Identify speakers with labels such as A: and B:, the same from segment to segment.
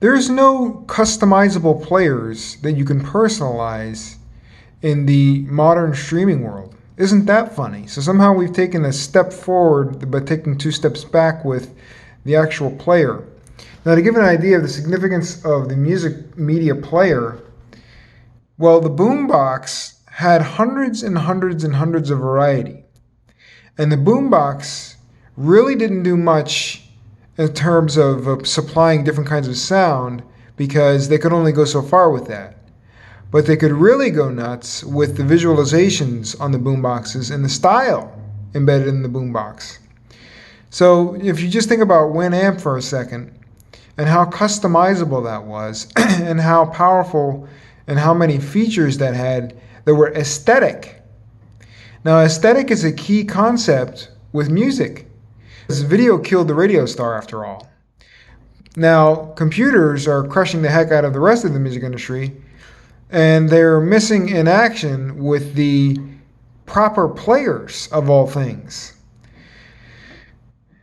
A: There's no customizable players that you can personalize in the modern streaming world. Isn't that funny? So somehow we've taken a step forward, but taking two steps back with the actual player. Now, to give an idea of the significance of the music media player, well, the boombox had hundreds and hundreds and hundreds of variety. And the boombox really didn't do much in terms of supplying different kinds of sound because they could only go so far with that. But they could really go nuts with the visualizations on the boomboxes and the style embedded in the boombox. So if you just think about Winamp for a second and how customizable that was and how powerful and how many features that had that were aesthetic. Now, aesthetic is a key concept with music. This video killed the radio star, after all. Now, computers are crushing the heck out of the rest of the music industry, and they're missing in action with the proper players of all things.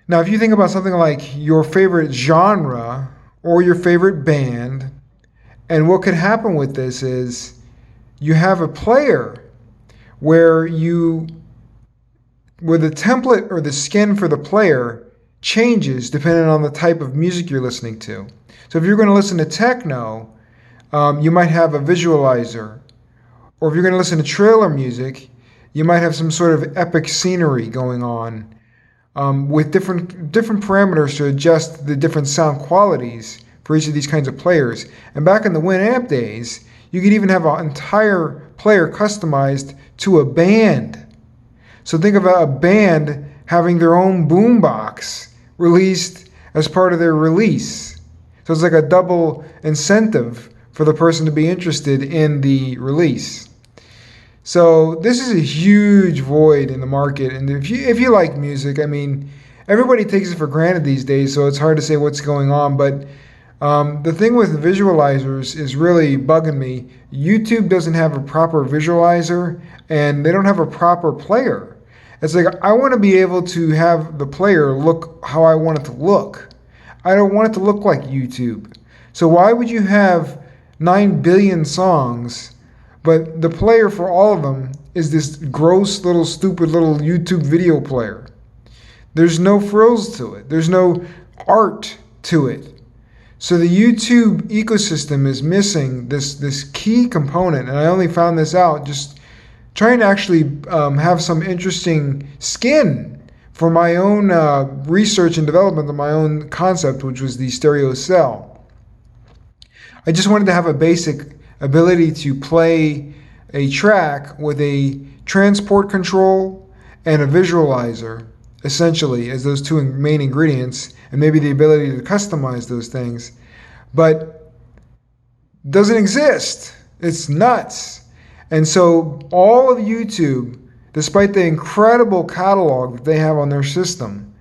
A: Now, if you think about something like your favorite genre or your favorite band, and what could happen with this is you have a player where the template or the skin for the player changes depending on the type of music you're listening to. So if you're going to listen to techno, you might have a visualizer. Or if you're going to listen to trailer music, you might have some sort of epic scenery going on with different parameters to adjust the different sound qualities for each of these kinds of players. And back in the Winamp days, you could even have an entire player customized to a band. So think about a band having their own boombox released as part of their release. So it's like a double incentive for the person to be interested in the release. So this is a huge void in the market. And if you like music, I mean, everybody takes it for granted these days, so it's hard to say what's going on. But the thing with visualizers is really bugging me. YouTube doesn't have a proper visualizer, and they don't have a proper player. It's like, I want to be able to have the player look how I want it to look. I don't want it to look like YouTube. So why would you have 9 billion songs, but the player for all of them is this gross little stupid little YouTube video player? There's no frills to it. There's no art to it. So the YouTube ecosystem is missing this key component, and I only found this out just trying to actually have some interesting skin for my own research and development of my own concept, which was the stereo cell. I just wanted to have a basic ability to play a track with a transport control and a visualizer, essentially, as those two main ingredients, and maybe the ability to customize those things. But doesn't exist. It's nuts. And so all of YouTube, despite the incredible catalog that they have on their system,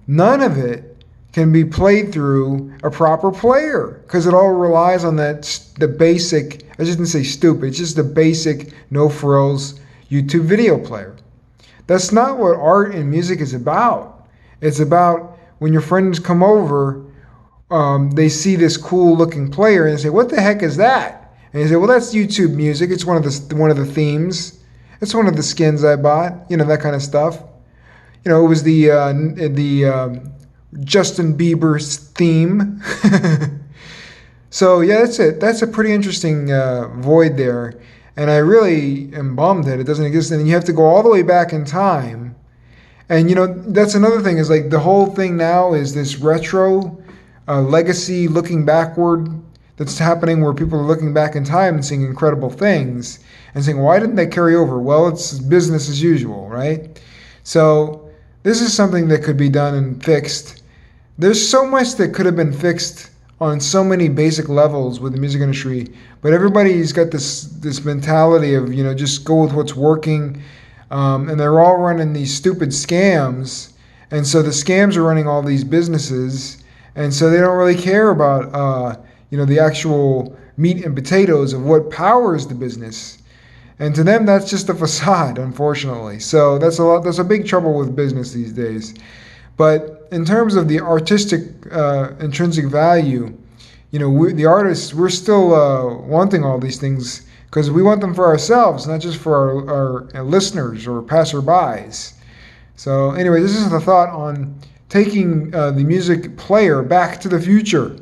A: none of it can be played through a proper player because it all relies on the basic, I just didn't say stupid, it's just the basic no frills YouTube video player. That's not what art and music is about. It's about when your friends come over, they see this cool looking player and they say, "What the heck is that?" And you say, "Well, that's YouTube music. It's one of the themes. It's one of the skins I bought." That kind of stuff. It was the Justin Bieber's theme. So yeah, that's it. That's a pretty interesting void there, and I really am bummed that it doesn't exist. And you have to go all the way back in time, and that's another thing. Is like the whole thing now is this retro legacy looking backward. That's happening where people are looking back in time and seeing incredible things and saying, why didn't they carry over? Well, it's business as usual, right? So this is something that could be done and fixed. There's so much that could have been fixed on so many basic levels with the music industry, but everybody's got this mentality of, just go with what's working, and they're all running these stupid scams, and so the scams are running all these businesses, and so they don't really care about the actual meat and potatoes of what powers the business. And to them, that's just a facade, unfortunately. So that's a big trouble with business these days. But in terms of the artistic intrinsic value, the artists, we're still wanting all these things because we want them for ourselves, not just for our listeners or passerbys. So anyway, this is the thought on taking the music player back to the future.